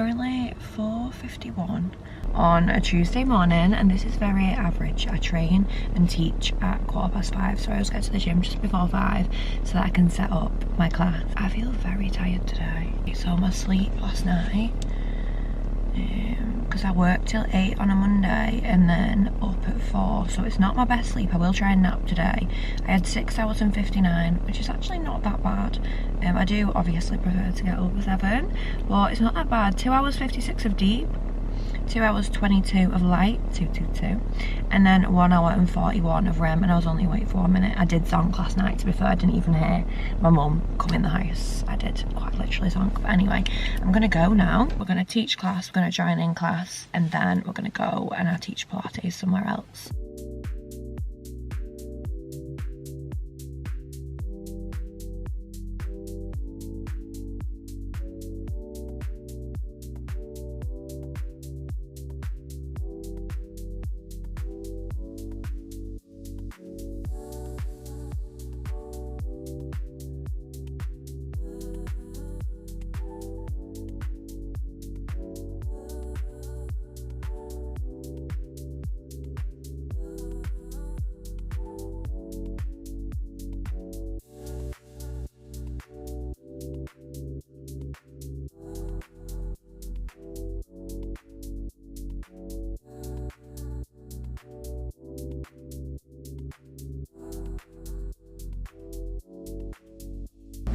currently 4:51 on a Tuesday morning, and this is very average. I train and teach at 5:15, so I always get to the gym just before 5 so that I can set up my class. I feel very tired today. So my sleep last night, because I worked till 8 on a Monday and then up at 4, so it's not my best sleep. I will try and nap today. I had 6 hours and 59, which is actually not that bad. I do obviously prefer to get up at 7, but it's not that bad. 2 hours 56 of deep, 2 hours 22 of light, 222, and then 1 hour and 41 of REM, and I was only awake for 1 minute. I did zonk last night, to be fair. I didn't even hear my mum come in the house. I did quite literally zonk. But anyway, I'm gonna go now. We're gonna teach class, we're gonna join in class, and then we're gonna go and I teach Pilates somewhere else.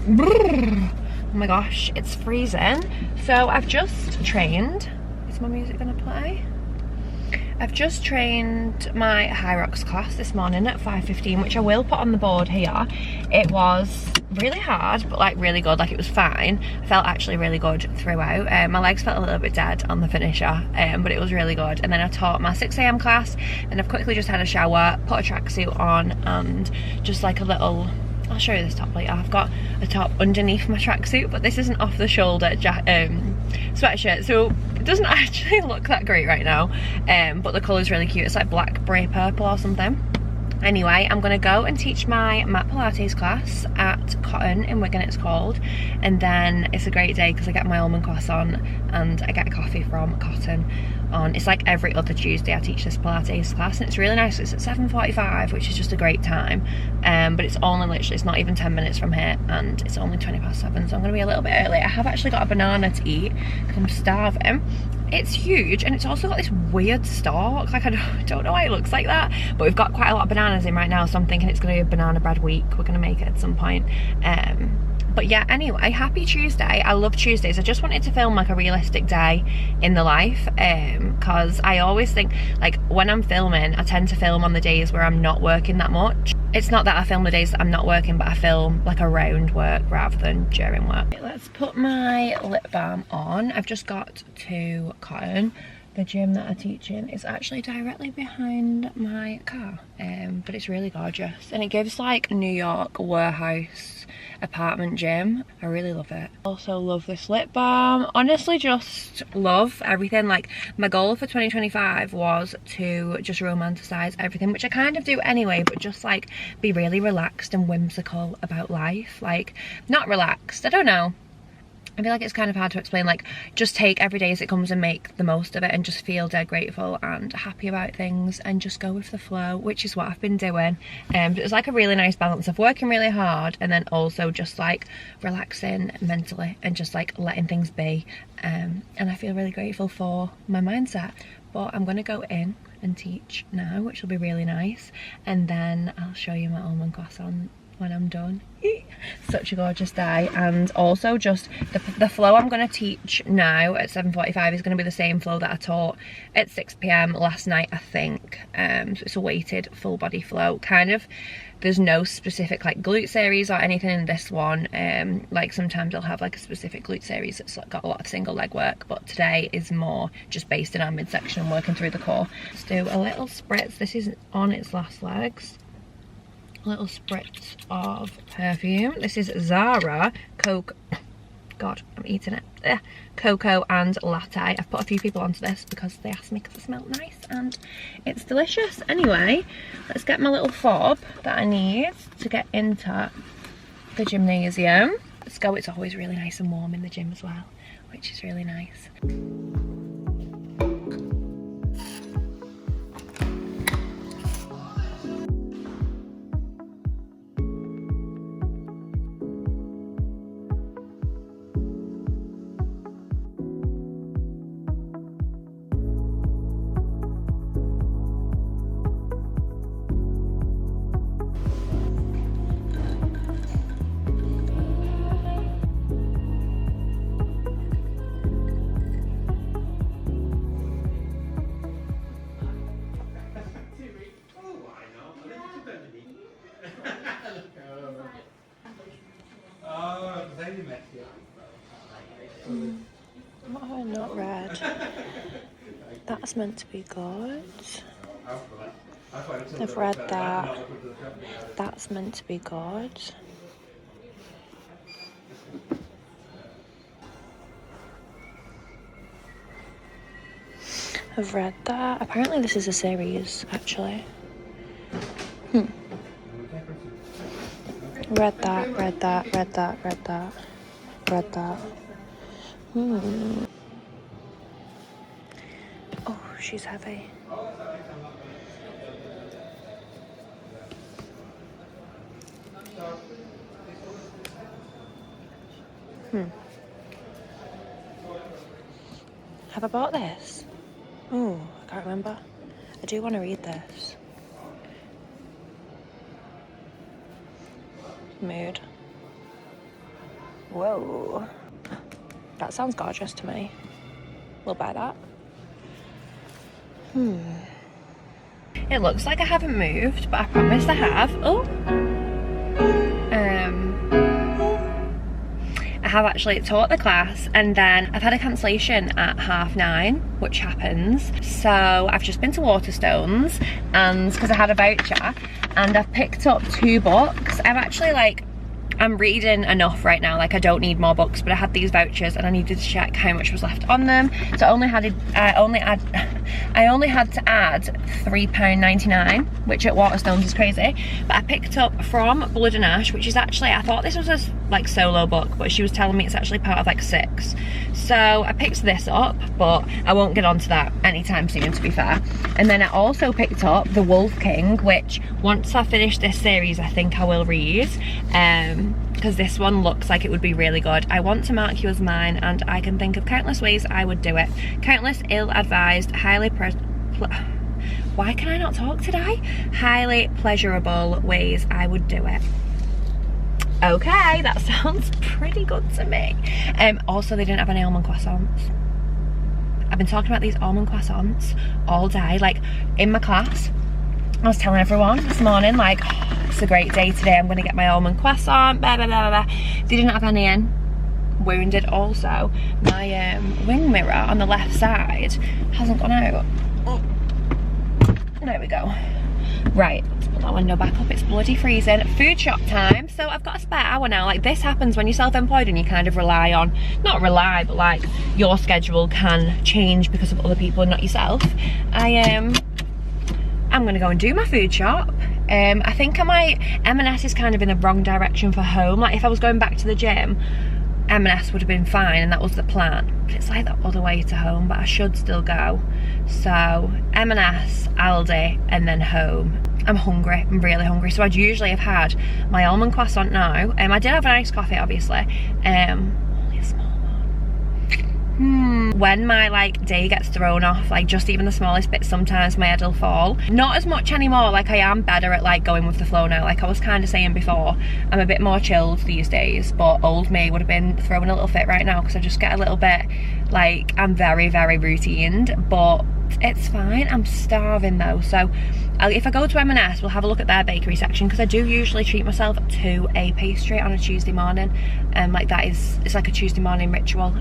Oh my gosh, it's freezing. So I've just trained. Is my music gonna play? I've just trained my High Rocks class this morning at 5:15, which I will put on the board here. It was really hard, but like really good. Like, it was fine. I felt actually really good throughout. My legs felt a little bit dead on the finisher, but it was really good. And then I taught my 6 AM class, and I've quickly just had a shower, put a tracksuit on, and just like a little, I'll show you this top later. I've got a top underneath my tracksuit, but this isn't off the shoulder sweatshirt, so it doesn't actually look that great right now, but the colour's really cute. It's like black bray purple or something. Anyway, I'm gonna go and teach my mat Pilates class at Cotton in Wigan, it's called, and then it's a great day because I get my almond croissant and I get a coffee from Cotton on, it's like every other Tuesday I teach this Pilates class, and it's really nice. It's at 7:45, which is just a great time, but it's only literally, it's not even 10 minutes from here, and it's only 7:20, so I'm gonna be a little bit early. I have actually got a banana to eat because I'm starving. It's huge, and it's also got this weird stalk. Like, I don't know why it looks like that, but we've got quite a lot of bananas in right now, so I'm thinking it's gonna be a banana bread week. We're gonna make it at some point. But yeah, anyway, happy Tuesday. I love Tuesdays. I just wanted to film like a realistic day in the life, because I always think, like, when I'm filming, I tend to film on the days where I'm not working that much. It's not that I film the days that I'm not working, but I film like around work rather than during work. Let's put my lip balm on. I've just got to Cotton. The gym that I teach in is actually directly behind my car, but it's really gorgeous, and it gives like New York warehouse apartment gym. I really love it. Also love this lip balm. Honestly, just love everything. Like, my goal for 2025 was to just romanticize everything, which I kind of do anyway, but just like be really relaxed and whimsical about life. Like, not relaxed, I don't know, I feel like it's kind of hard to explain. Like, just take every day as it comes and make the most of it, and just feel dead grateful and happy about things, and just go with the flow, which is what I've been doing. It's like a really nice balance of working really hard and then also just like relaxing mentally and just like letting things be, and I feel really grateful for my mindset. But I'm gonna go in and teach now, which will be really nice, and then I'll show you my almond croissant when I'm done. Such a gorgeous day. And also just the flow I'm going to teach now at 7:45 is going to be the same flow that I taught at 6 PM last night, I think. So it's a weighted full body flow kind of. There's no specific like glute series or anything in this one. Like, sometimes I'll have like a specific glute series that's got a lot of single leg work, but today is more just based in our midsection and working through the core. Let's do a little spritz. This is on its last legs. Little spritz of perfume. This is Zara Coke. God, I'm eating it. Cocoa and latte. I've put a few people onto this because they asked me because it smelled nice and it's delicious. Anyway, let's get my little fob that I need to get into the gymnasium. Let's go. It's always really nice and warm in the gym as well which is really nice. What have I not read? That's meant to be good. I've read that. That's meant to be good. I've read that. Apparently this is a series, actually. Read that, read that, read that, read that, read that. Oh, she's heavy. Have I bought this? Oh, I can't remember. I do want to read this. Mood. Whoa. That sounds gorgeous to me. We'll buy that. It looks like I haven't moved, but I promise I have. Oh. I have actually taught the class, and then I've had a cancellation at 9:30, which happens. So I've just been to Waterstones, and because I had a voucher, and I've picked up 2 books. I'm reading enough right now, like I don't need more books, but I had these vouchers and I needed to check how much was left on them. So I only had to add £3.99, which at Waterstones is crazy. But I picked up From Blood and Ash, which is actually, I thought this was a like solo book, but she was telling me it's actually part of like 6. So I picked this up, but I won't get onto that anytime soon, to be fair. And then I also picked up The Wolf King, which once I finish this series, I think I will read. Because this one looks like it would be really good. I want to mark you as mine, and I can think of countless ways I would do it. Countless ill-advised, why can I not talk today? Highly pleasurable ways I would do it. Okay, that sounds pretty good to me. Also, they didn't have any almond croissants. I've been talking about these almond croissants all day. Like, in my class, I was telling everyone this morning, like, oh, it's a great day today, I'm going to get my almond croissant, blah, blah, blah, blah. They didn't have any in. Wounded also. My wing mirror on the left side hasn't gone out. Oh. There we go. Right, let's put that window back up. It's bloody freezing. Food shop time. So I've got a spare hour now. Like, this happens when you're self-employed and you kind of rely on, not rely, but like your schedule can change because of other people and not yourself. I'm gonna go and do my food shop. I think I might, M&S is kind of in the wrong direction for home. Like, if I was going back to the gym, M&S would have been fine, and that was the plan. But it's like that other way to home, but I should still go. So M&S, Aldi, and then home. I'm hungry, I'm really hungry. So I'd usually have had my almond croissant now. I did have an iced coffee, obviously. Only a small one. When my like day gets thrown off, like just even the smallest bit, sometimes my head will fall. Not as much anymore. Like, I am better at like going with the flow now. Like I was kind of saying before, I'm a bit more chilled these days, but old me would have been throwing a little fit right now, because I just get a little bit like, I'm very, very routined, but it's fine. I'm starving though. So if I go to M&S, we'll have a look at their bakery section, because I do usually treat myself to a pastry on a Tuesday morning. Like that is, it's like a Tuesday morning ritual.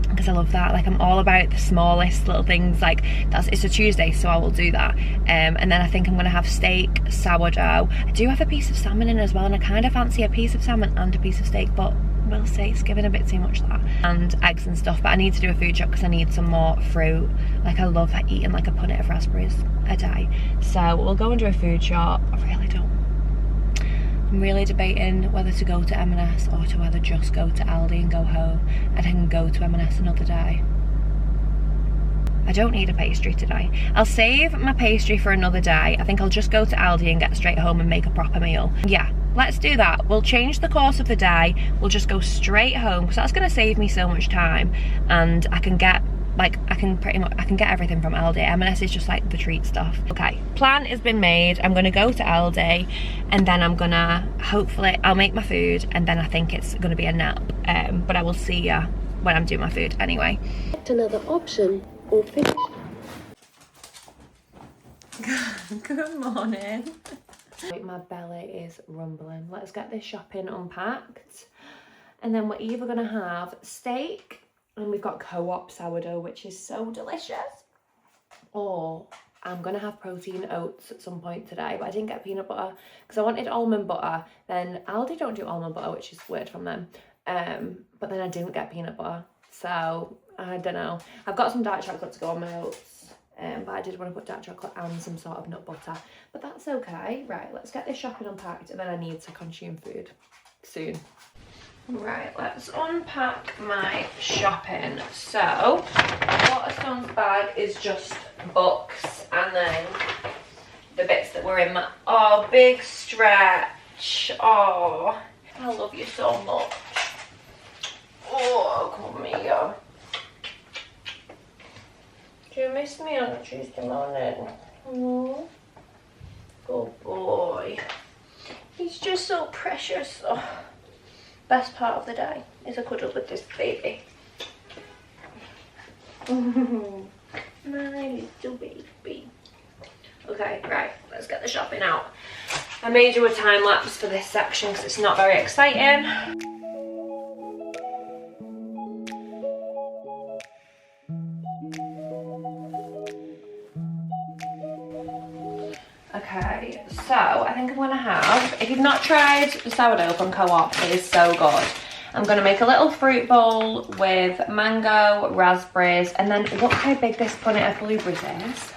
Because I love that. Like, I'm all about the smallest little things. Like, it's a Tuesday, so I will do that. And then I think I'm gonna have steak, sourdough. I do have a piece of salmon in as well, and I kind of fancy a piece of salmon and a piece of steak, but we'll see. It's giving a bit too much, that. And eggs and stuff. But I need to do a food shop because I need some more fruit. Like, I love eating like a punnet of raspberries a day. So we'll go and do a food shop. I really don't I'm really debating whether to go to M&S or to whether just go to Aldi and go home and then go to M&S another day. I don't need a pastry today. I'll save my pastry for another day. I think I'll just go to Aldi and get straight home and make a proper meal. Yeah, let's do that. We'll change the course of the day. We'll just go straight home because that's going to save me so much time, and I can get I can get everything from Aldi. M&S is just like the treat stuff. Okay, plan has been made. I'm gonna go to Aldi and then I'm gonna, hopefully, I'll make my food and then I think it's gonna be a nap. But I will see ya when I'm doing my food anyway. Another option or finish. Good morning. My belly is rumbling. Let's get this shopping unpacked. And then we're either gonna have steak, and we've got co-op sourdough, which is so delicious. Or I'm gonna have protein oats at some point today, but I didn't get peanut butter because I wanted almond butter. Then Aldi don't do almond butter, which is weird from them. But then I didn't get peanut butter. So I don't know. I've got some dark chocolate to go on my oats. But I did want to put dark chocolate and some sort of nut butter. But that's okay. Right, let's get this shopping unpacked and then I need to consume food soon. Right, let's unpack my shopping. So, Waterstone's bag is just books and then the bits that were in my, oh, big stretch. Oh, I love you so much. Oh, come here. Do you miss me on a Tuesday morning? Oh, good boy. He's just so precious. Oh. Best part of the day is a cuddle with this baby. My little baby. Okay, right, let's get the shopping out. I made you a time lapse for this section because it's not very exciting. Okay, so I think I'm gonna have, if you've not tried the sourdough from Co-op, it is so good. I'm gonna make a little fruit bowl with mango, raspberries, and then look how big this punnet of blueberries is.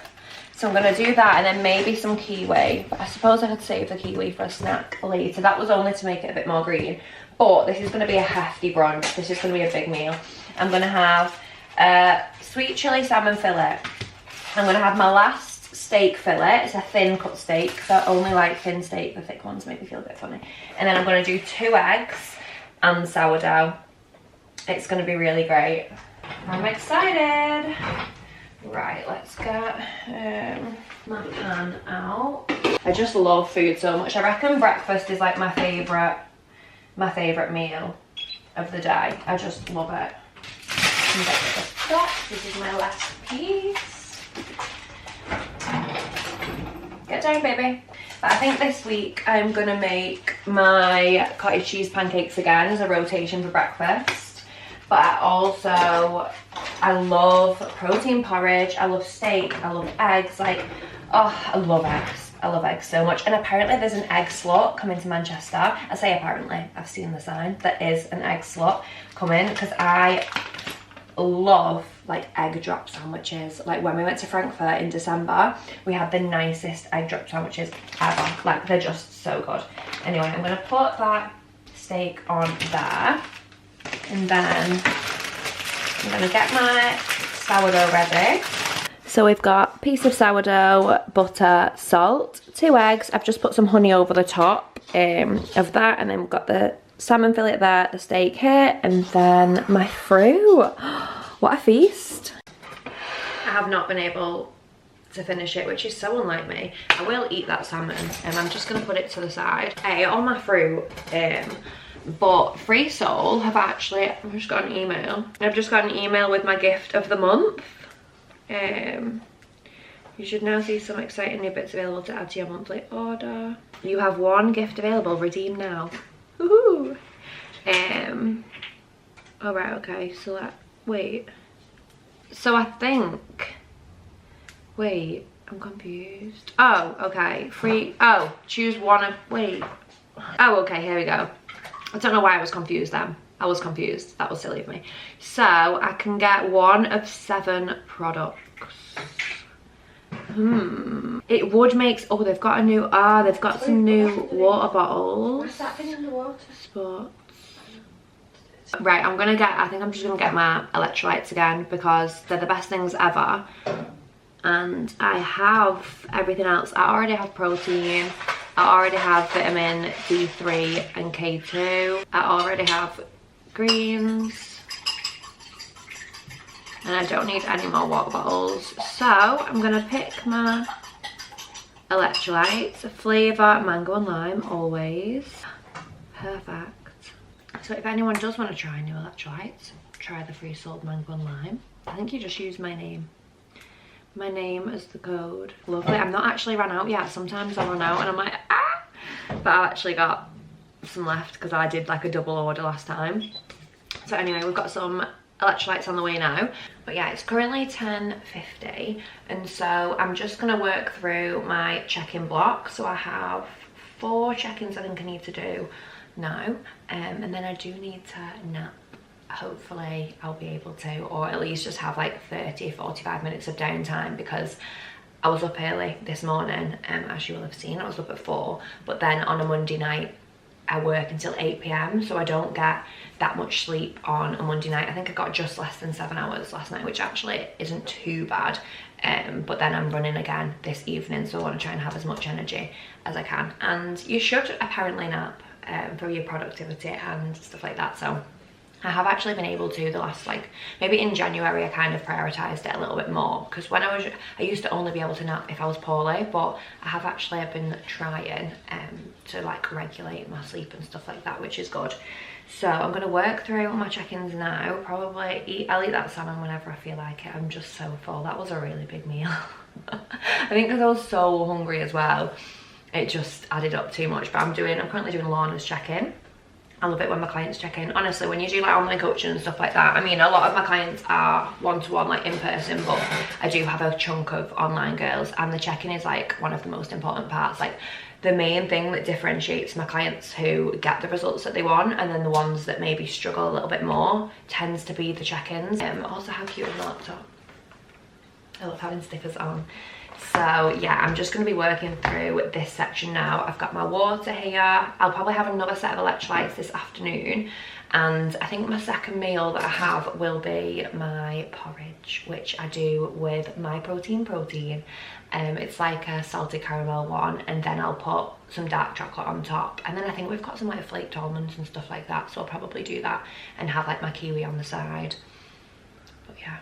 So I'm gonna do that and then maybe some kiwi, but I suppose I could save the kiwi for a snack later. That was only to make it a bit more green, but this is gonna be a hefty brunch. This is gonna be a big meal. I'm gonna have sweet chili salmon fillet. I'm gonna have my last steak fillet. It's a thin cut steak, so I only like thin steak. The thick ones make me feel a bit funny. And then I'm going to do 2 eggs and sourdough. It's going to be really great. I'm excited. Right, let's get my pan out. I just love food so much. I reckon breakfast is like my favourite meal of the day. I just love it. This is my last piece. Get down, baby. But I think this week I'm gonna make my cottage cheese pancakes again as a rotation for breakfast. But I love protein porridge, I love steak, I love eggs. Like, oh, I love eggs. I love eggs so much. And apparently there's an egg slot coming to Manchester. I say apparently, I've seen the sign. There is an egg slot coming because I love like egg drop sandwiches. Like when we went to Frankfurt in December, we had the nicest egg drop sandwiches ever. Like they're just so good. Anyway, I'm gonna put that steak on there and then I'm gonna get my sourdough ready. So we've got a piece of sourdough, butter, salt, 2 eggs. I've just put some honey over the top of that, and then we've got the salmon fillet there, the steak here, and then my fruit. What a feast. I have not been able to finish it, which is so unlike me. I will eat that salmon and I'm just gonna put it to the side. On my fruit, but Freesoul have actually, I've just got an email. I've just got an email with my gift of the month. You should now see some exciting new bits available to add to your monthly order. You have 1 gift available, redeem now. Woohoo! Alright, okay, so that, wait. So I think, wait, I'm confused. Oh, okay, choose one of, wait. Oh, okay, here we go. I don't know why I was confused then. I was confused, that was silly of me. So I can get 1 of 7 products. It would make, oh, they've got a new, they've got some new water bottles. What's that thing in the water? Sports. Right, I think I'm just gonna get my electrolytes again because they're the best things ever. And I have everything else. I already have protein. I already have vitamin D3 and K2. I already have greens. And I don't need any more water bottles. So I'm gonna pick my electrolytes. Flavour, mango and lime, always. Perfect. So if anyone does want to try new electrolytes, try the Freesoul mango and lime. I think you just use my name. My name as the code. Lovely. I'm not actually ran out yet. Sometimes I run out and I'm like, ah! But I've actually got some left because I did like a double order last time. So anyway, we've got some electrolytes on the way now. But yeah, it's currently 10:50 and so I'm just going to work through my check-in block. So I have 4 check-ins I think I need to do now, and then I do need to nap. Hopefully I'll be able to, or at least just have like 30-45 minutes of downtime because I was up early this morning, as you will have seen. I was up at 4, but then on a Monday night I work until 8 p.m, so I don't get that much sleep on a Monday night. I think I got just less than 7 hours last night, which actually isn't too bad. But then I'm running again this evening, so I want to try and have as much energy as I can. And you should apparently nap for your productivity and stuff like that. So I have actually been able to the last, like, maybe in January I kind of prioritized it a little bit more because when I used to only be able to nap if I was poorly, but I have actually been trying to like regulate my sleep and stuff like that, which is good. So I'm going to work through my check-ins now. Probably I'll eat that salmon whenever I feel like it. I'm just so full. That was a really big meal. I think because I was so hungry as well, it just added up too much. But I'm currently doing Lorna's check-in. I love it when my clients check in. Honestly, when you do like online coaching and stuff like that, I mean, a lot of my clients are one-to-one, like in person, but I do have a chunk of online girls, and the check-in is like one of the most important parts. Like the main thing that differentiates my clients who get the results that they want and then the ones that maybe struggle a little bit more tends to be the check-ins. Also, how cute is my laptop? I love having stickers on. So yeah, I'm just going to be working through this section now. I've got my water here. I'll probably have another set of electrolytes this afternoon, and I think my second meal that I have will be my porridge, which I do with my protein. It's like a salted caramel one, and then I'll put some dark chocolate on top, and then I think we've got some like flaked almonds and stuff like that, so I'll probably do that and have like my kiwi on the side. But yeah,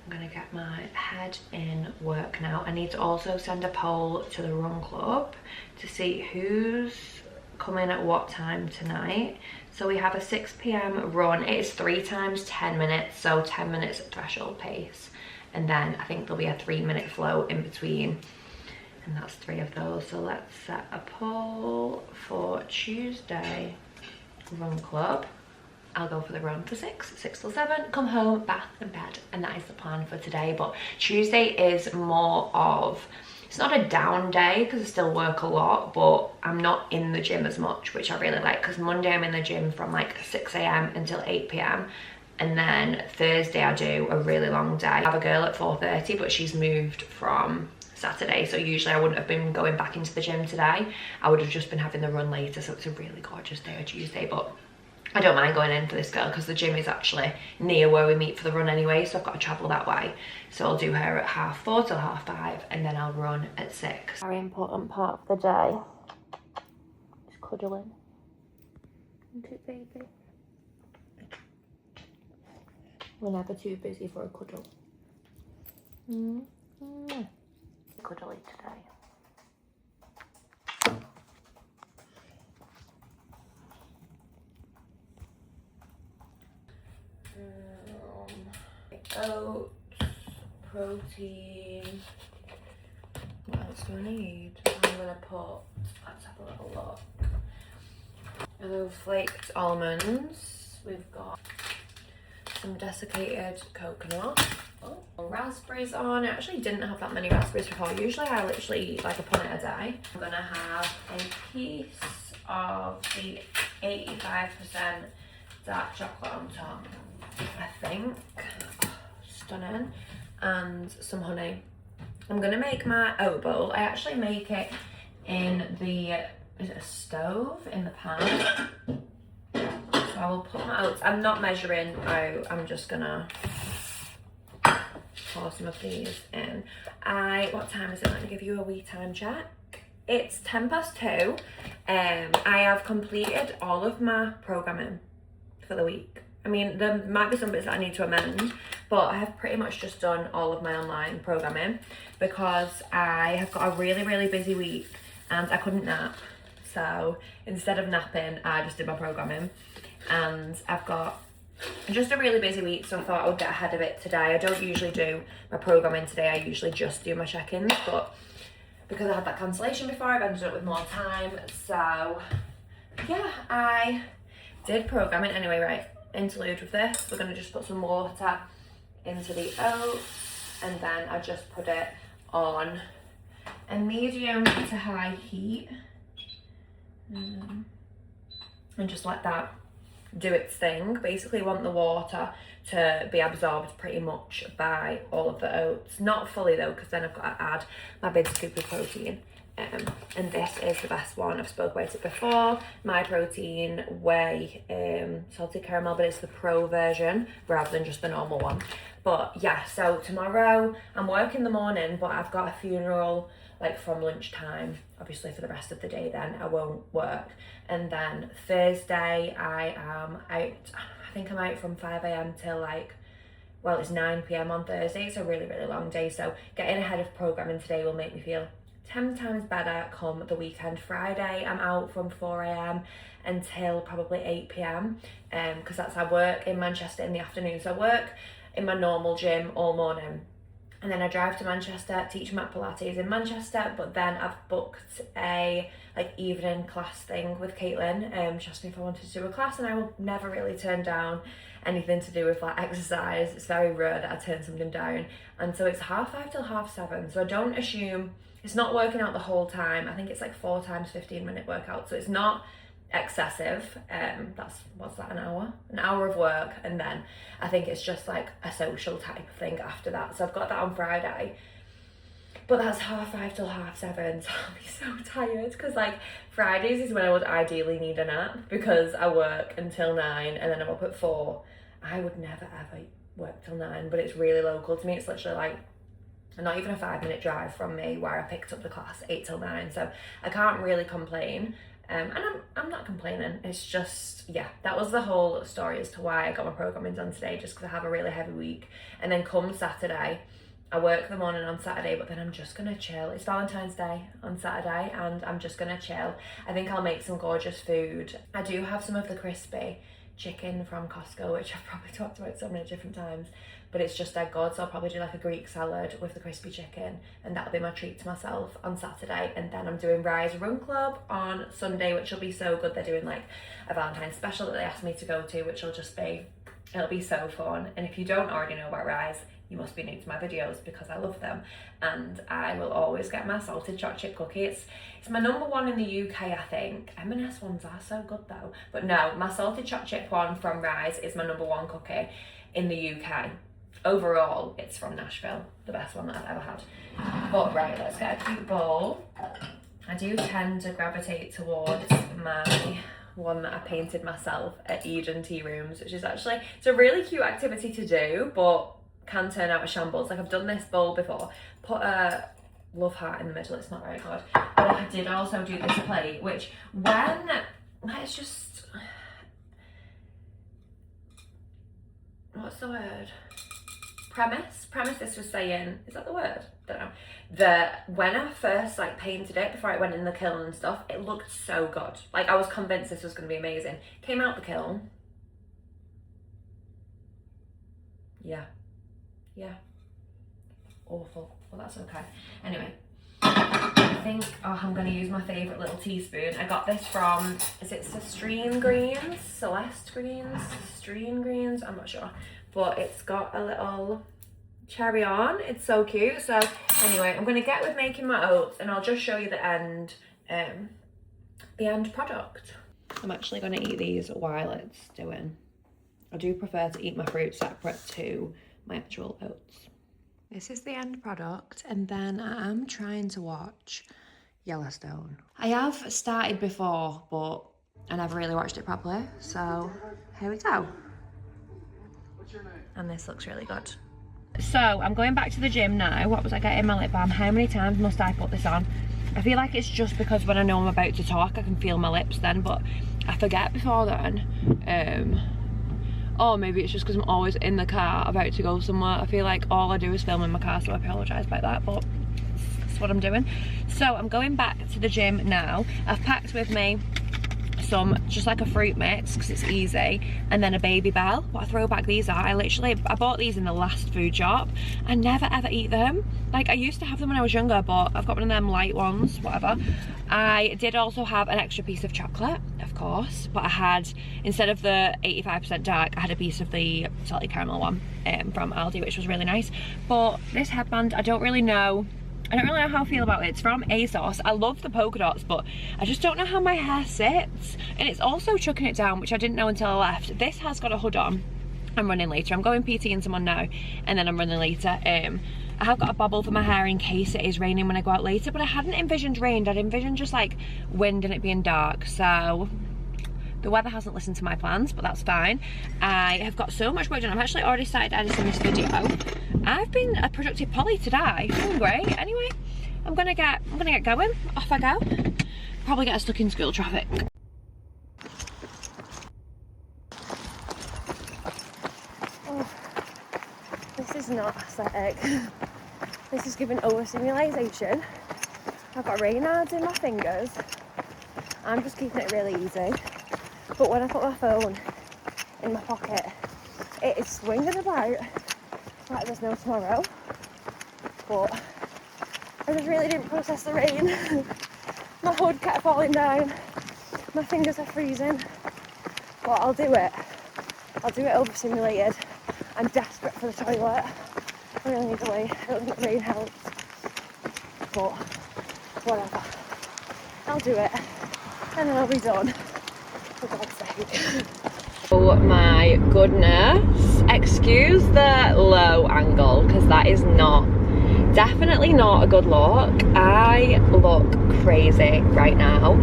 I'm gonna get my head in work now. I need to also send a poll to the run club to see who's coming at what time tonight. So we have a 6 p.m. run. It is 3 times 10 minutes, so 10 minutes at threshold pace. And then I think there'll be a 3-minute flow in between. And that's 3 of those. So let's set a poll for Tuesday run club. I'll go for the run for 6 till 7, come home, bath and bed, and that is the plan for today. But Tuesday is more of, it's not a down day because I still work a lot, but I'm not in the gym as much, which I really like, because Monday I'm in the gym from like 6 a.m. until 8 p.m. and then Thursday I do a really long day. I have a girl at 4:30, but she's moved from Saturday, so usually I wouldn't have been going back into the gym today. I would have just been having the run later, so it's a really gorgeous day on Tuesday. But I don't mind going in for this girl because the gym is actually near where we meet for the run anyway, so I've got to travel that way. So I'll do her at 4:30 till 5:30, and then I'll run at 6. Very important part of the day is cuddling. Isn't it, baby? We're never too busy for a cuddle. Cuddly today. Oats, protein. What else do I need? I'm gonna put, let's have a little look. Flaked almonds. We've got some desiccated coconut. Oh, raspberries on. I actually didn't have that many raspberries before. Usually I literally eat like a punnet a day. I'm gonna have a piece of the 85% dark chocolate on top, I think. Stunning. And some honey. I'm gonna make my oat bowl. I actually make it in the, is it a stove? In the pan. So I will put my oats, I'm not measuring out, I'm just gonna pour some of these in. What time is it? Let me give you a wee time check. It's 2:10. I have completed all of my programming for the week. I mean, there might be some bits that I need to amend, but I have pretty much just done all of my online programming because I have got a really, really busy week and I couldn't nap. So instead of napping, I just did my programming, and I've got just a really busy week, so I thought I would get ahead of it today. I don't usually do my programming today, I usually just do my check-ins, but because I had that cancellation before, I've ended up with more time. So yeah, I did programming anyway. Right, interlude with this, we're going to just put some water into the oats, and then I just put it on a medium to high heat, and just let that do its thing. Basically want the water to be absorbed pretty much by all of the oats, not fully though, because then I've got to add my big scoop of protein. And this is the best one. I've spoke about it before. My protein whey salted caramel, but it's the pro version rather than just the normal one. But yeah, so tomorrow I'm working the morning, but I've got a funeral like from lunchtime. Obviously for the rest of the day then I won't work. And then Thursday I am out, I think I'm out from 5 a.m. till like, well, it's 9 p.m. on Thursday. It's a really, really long day. So getting ahead of programming today will make me feel 10 times better come the weekend. Friday I'm out from 4 a.m. until probably 8 p.m. Because that's, I work in Manchester in the afternoon. So I work in my normal gym all morning, and then I drive to Manchester, teach mat Pilates in Manchester, but then I've booked a like evening class thing with Caitlin. She asked me if I wanted to do a class, and I will never really turn down anything to do with like exercise. It's very rare that I turn something down. And so it's 5:30 till 7:30. So I don't assume, it's not working out the whole time. I think it's like 4 times 15-minute workout. So it's not excessive. That's, what's that, an hour of work, and then I think it's just like a social type of thing after that. So I've got that on Friday, but that's 5:30 till 7:30, so I'll be so tired, because like Fridays is when I would ideally need a nap, because I work until 9 and then I'm up at 4. I would never ever work till 9, but it's really local to me. It's literally like not even a 5-minute drive from me where I picked up the class, 8 till 9, so I can't really complain. And I'm not complaining. It's just, yeah, that was the whole story as to why I got my programming done today, just because I have a really heavy week. And then come Saturday, I work the morning on Saturday, but then I'm just gonna chill. It's Valentine's Day on Saturday, and I'm just gonna chill. I think I'll make some gorgeous food. I do have some of the crispy chicken from Costco, which I've probably talked about so many different times, but it's just dead good. So I'll probably do like a Greek salad with the crispy chicken, and that'll be my treat to myself on Saturday. And then I'm doing Rise Run Club on Sunday, which will be so good. They're doing like a Valentine's special that they asked me to go to, which will just be, it'll be so fun. And if you don't already know about Rise, you must be new to my videos, because I love them, and I will always get my salted chocolate chip cookie. It's my number one in the UK, I think. M&S ones are so good though, but no, my salted chocolate chip one from Rise is my number one cookie in the UK. Overall, it's from Nashville, the best one that I've ever had. But right, let's get a cute bowl. I do tend to gravitate towards my one that I painted myself at Eden Tea Rooms, which is actually, it's a really cute activity to do, but can turn out a shambles. Like, I've done this bowl before, put a love heart in the middle, it's not very good. But I did also do this plate, which when, let's just, what's the word? Premise this was saying, is that the word? Don't know. That when I first like painted it before it went in the kiln and stuff, it looked so good. Like, I was convinced this was going to be amazing. Came out the kiln. Yeah. Awful. Well, that's okay. Anyway, I think, I'm going to use my favourite little teaspoon. I got this from, is it Celeste Greens? I'm not sure. But it's got a little cherry on. It's so cute. So anyway, I'm going to get with making my oats, and I'll just show you the end product. I'm actually going to eat these while it's doing. I do prefer to eat my fruit separate to my actual oats. This is the end product, and then I am trying to watch Yellowstone. I have started before, but I never really watched it properly, so here we go. And this looks really good. So I'm going back to the gym now. What was I getting? My lip balm. How many times must I put this on? I feel like it's just because when I know I'm about to talk, I can feel my lips then, but I forget before then. Or maybe it's just because I'm always in the car about to go somewhere. I feel like all I do is film in my car, so I apologise about that, but that's what I'm doing. So I'm going back to the gym now. I've packed with me some, just like a fruit mix because it's easy, and then a Baby Bell. What a throwback these are. I bought these in the last food shop. I never ever eat them. Like, I used to have them when I was younger, but I've got one of them light ones, whatever. I did also have an extra piece of chocolate, of course, but I had, instead of the 85% dark, I had a piece of the salty caramel one from Aldi, which was really nice. But this headband, I don't really know how I feel about it. It's from ASOS. I love the polka dots, but I just don't know how my hair sits. And it's also chucking it down, which I didn't know until I left. This has got a hood on. I'm running later. I'm going PT-ing someone now, and then I'm running later. I have got a bobble for my hair in case it is raining when I go out later, but I hadn't envisioned rain. I'd envisioned just like wind and it being dark. So the weather hasn't listened to my plans, but that's fine. I have got so much work done. I've actually already started editing this video. I've been a productive Polly today. Feeling great. Anyway, I'm gonna get going. Off I go. Probably get stuck in school traffic. Oh, this is not aesthetic. This is giving overstimulation. I've got Reynards in my fingers. I'm just keeping it really easy. But when I put my phone in my pocket, it is swinging about like there's no tomorrow. But I just really didn't process the rain. My hood kept falling down. My fingers are freezing. But I'll do it. I'll do it overstimulated. I'm desperate for the toilet. I really need to wait. I don't think the rain helps. But whatever. I'll do it. And then I'll be done. For God's sake. Oh my goodness. Excuse the low angle, because that is definitely not a good look. I look crazy right now.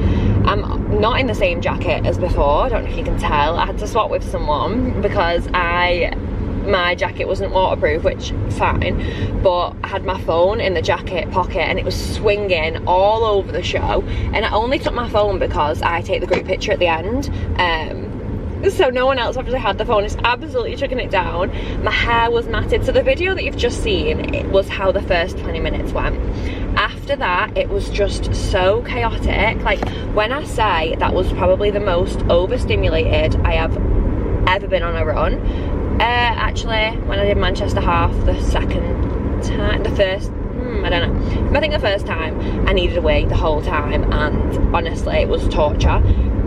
I'm not in the same jacket as before. I don't know if you can tell. I had to swap with someone because my jacket wasn't waterproof, which is fine, but I had my phone in the jacket pocket and it was swinging all over the show, and I only took my phone because I take the group picture at the end, so no one else obviously had the phone. It's absolutely chucking it down. My hair was matted. So the video that you've just seen, it was how the first 20 minutes went. After that, it was just so chaotic. Like, when I say that was probably the most overstimulated I have ever been on a run. Actually, when I did Manchester half the second time, the first, I don't know. I think the first time I needed a wee the whole time, and honestly it was torture.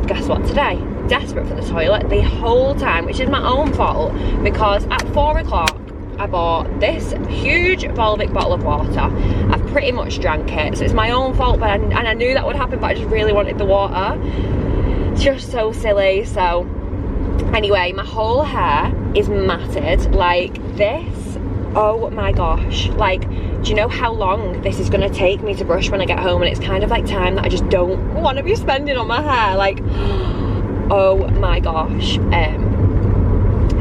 Guess what, today? Desperate for the toilet the whole time, which is my own fault because at 4 o'clock I bought this huge Volvic bottle of water. I've pretty much drank it, so it's my own fault, but I knew that would happen, but I just really wanted the water. It's just so silly. So anyway, my whole hair is matted like this. Oh my gosh, like, do you know how long this is going to take me to brush when I get home? And it's kind of like time that I just don't want to be spending on my hair, like, oh my gosh.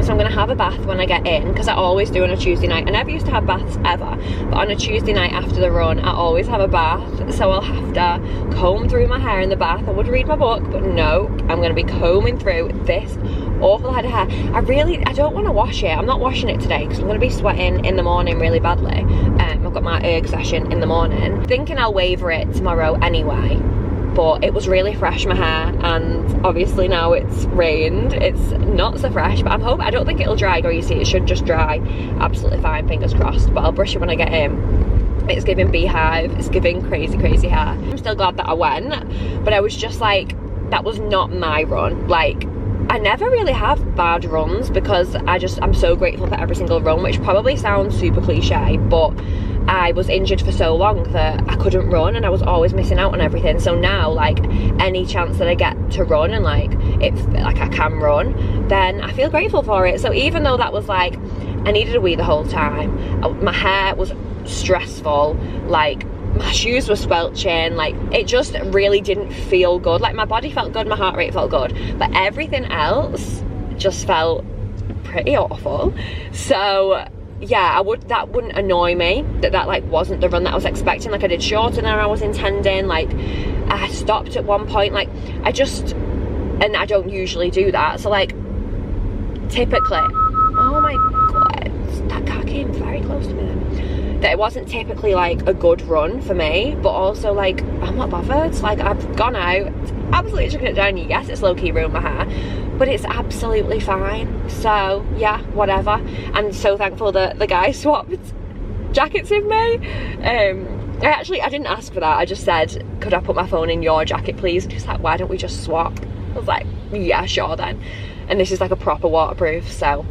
So I'm going to have a bath when I get in, because I always do on a Tuesday night. I never used to have baths ever, but on a Tuesday night after the run I always have a bath, so I'll have to comb through my hair in the bath. I would read my book, but no, I'm going to be combing through this awful head of hair. I don't want to wash it. I'm not washing it today because I'm going to be sweating in the morning really badly. I've got my erg session in the morning. Thinking I'll waver it tomorrow anyway, but it was really fresh, my hair, and obviously now it's rained, it's not so fresh, but I don't think it'll dry greasy. It should just dry absolutely fine, fingers crossed, but I'll brush it when I get in. It's giving beehive, it's giving crazy hair. I'm still glad that I went, but I was just like, that was not my run. Like, I never really have bad runs because I'm so grateful for every single run, which probably sounds super cliche, but I was injured for so long that I couldn't run and I was always missing out on everything. So now, like, any chance that I get to run and like I can run, then I feel grateful for it. So even though that was like I needed a wee the whole time. My hair was stressful, like my shoes were squelching, like it just really didn't feel good. Like my body felt good, my heart rate felt good, but everything else just felt pretty awful. So yeah, that wouldn't annoy me that like wasn't the run that I was expecting. Like I did shorter than I was intending, like I stopped at one point, like and I don't usually do that, so like typically, oh my god, that car came very close to me then. That it wasn't typically like a good run for me, but also like I'm not bothered. Like I've gone out, absolutely chucking it down. Yes, it's low-key ruined my hair, but it's absolutely fine. So yeah, whatever. I'm so thankful that the guy swapped jackets with me. I didn't ask for that. I just said, could I put my phone in your jacket please? And he was like, why don't we just swap? I was like, yeah, sure then. And this is like a proper waterproof, so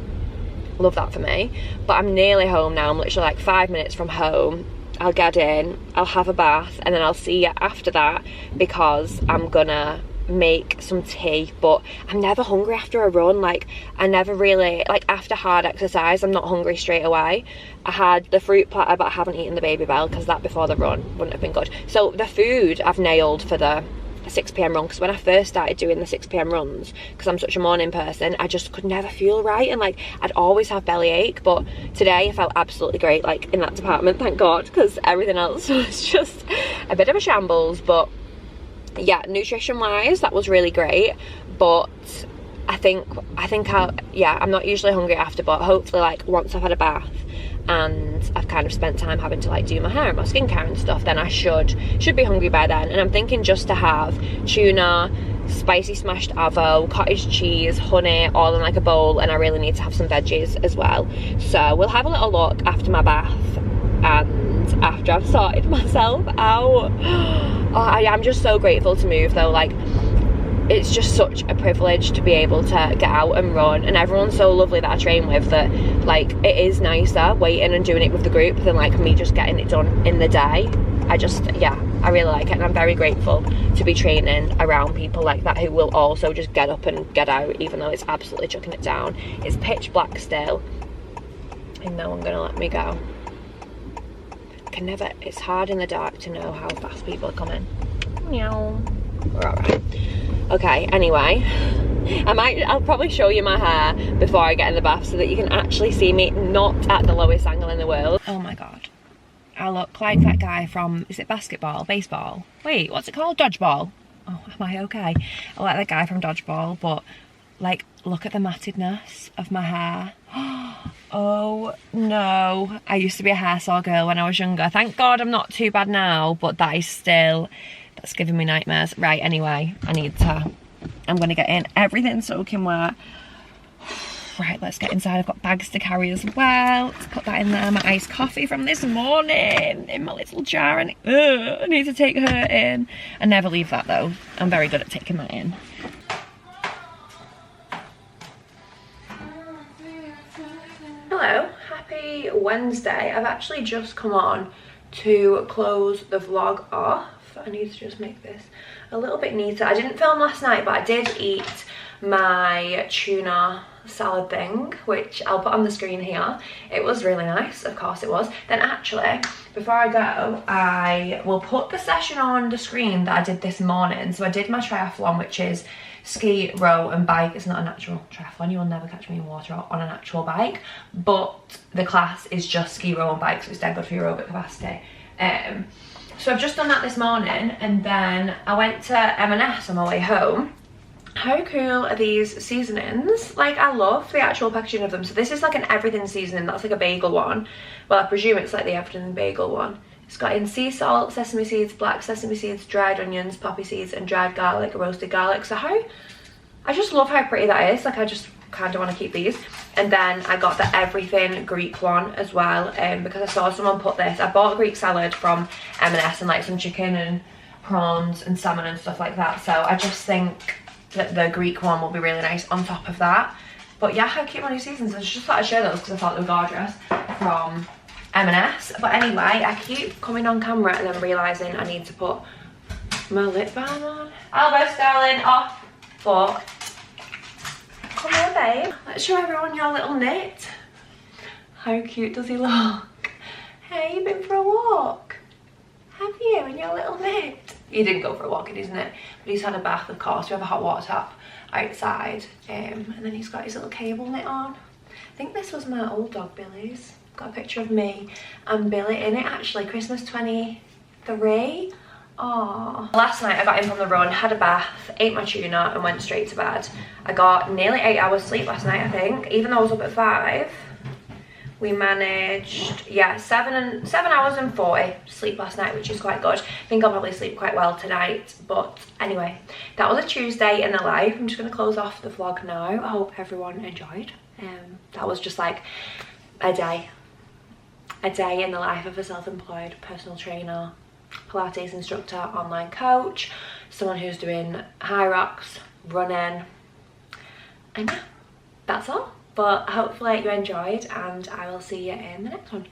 love that for me. But I'm nearly home now. I'm literally like 5 minutes from home. I'll get in, I'll have a bath, and then I'll see you after that because I'm gonna make some tea. But I'm never hungry after a run. Like I never really, like after hard exercise, I'm not hungry straight away. I had the fruit platter, but I haven't eaten the Baby Bell because that before the run wouldn't have been good. So the food I've nailed for the 6 p.m. run, because when I first started doing the 6 p.m. runs, because I'm such a morning person, I just could never feel right, and like I'd always have bellyache. But today I felt absolutely great, like in that department, thank God, because everything else was just a bit of a shambles. But yeah, nutrition wise that was really great. But I think I'm not usually hungry after, but hopefully like once I've had a bath and I've kind of spent time having to like do my hair and my skincare and stuff, then I should be hungry by then. And I'm thinking just to have tuna, spicy smashed avo, cottage cheese, honey, all in like a bowl, and I really need to have some veggies as well. So we'll have a little look after my bath and after I've sorted myself out. Oh, I'm just so grateful to move though. Like it's just such a privilege to be able to get out and run, and everyone's so lovely that I train with that like it is nicer waiting and doing it with the group than like me just getting it done in the day. I really like it, and I'm very grateful to be training around people like that who will also just get up and get out even though it's absolutely chucking it down. It's pitch black still and no one gonna let me go. It's hard in the dark to know how fast people are coming. Meow. We're alright. Okay, anyway, I'll probably show you my hair before I get in the bath so that you can actually see me not at the lowest angle in the world. Oh my god, I look like that guy from, is it basketball, baseball? Wait, what's it called? Dodgeball. Oh, am I okay? I like that guy from Dodgeball, but like, look at the mattedness of my hair. Oh no, I used to be a hairsaw girl when I was younger. Thank God I'm not too bad now, but that's giving me nightmares. Right, anyway, I'm gonna get in. Everything's soaking wet. Right, let's get inside. I've got bags to carry as well. Let's put that in there. My iced coffee from this morning in my little jar, and I need to take her in. I never leave that though. I'm very good at taking that in. Hello, happy Wednesday. I've actually just come on to close the vlog off. I need to just make this a little bit neater. I didn't film last night, but I did eat my tuna salad thing, which I'll put on the screen here. It was really nice, of course it was. Then actually, before I go, I will put the session on the screen that I did this morning. So I did my triathlon, which is ski, row and bike. It's not an actual triathlon, you will never catch me in water on an actual bike, but the class is just ski, row and bike, so it's dead good for your aerobic capacity. So I've just done that this morning, and then I went to M&S on my way home. How cool are these seasonings? Like, I love the actual packaging of them. So this is like an everything seasoning. That's like a bagel one. Well, I presume it's like the everything bagel one. It's got in sea salt, sesame seeds, black sesame seeds, dried onions, poppy seeds, and dried garlic, roasted garlic. So I just love how pretty that is. Like, I just kind of want to keep these. And then I got the everything Greek one as well, because I saw someone put this. I bought a Greek salad from M&S and like some chicken and prawns and salmon and stuff like that. So I just think that the Greek one will be really nice on top of that. But yeah, how cute my new seasons. I just thought I'd show those because I thought they were gorgeous from M&S. But anyway, I keep coming on camera and then realising I need to put my lip balm on. Albus, darling, off. But come here, babe. Let's show everyone your little knit. How cute does he look? Hey, you been for a walk? Have you, in your little mitt? He didn't go for a walk, isn't it? But he's had a bath, of course. We have a hot water tap outside. And then he's got his little cable knit on. I think this was my old dog, Billy's. Got a picture of me and Billy in it, actually. Christmas 23. Aww. Last night I got in from the run, had a bath, ate my tuna and went straight to bed. I got nearly 8 hours sleep last night, I think. Even though I was up at 5. We managed, yeah, 7 hours and 40 sleep last night, which is quite good. I think I'll probably sleep quite well tonight. But anyway, that was a Tuesday in the life. I'm just going to close off the vlog now. I hope everyone enjoyed. That was just like a day in the life of a self-employed personal trainer, Pilates instructor, online coach, someone who's doing high rocks, running, and yeah, that's all. But hopefully you enjoyed, and I will see you in the next one.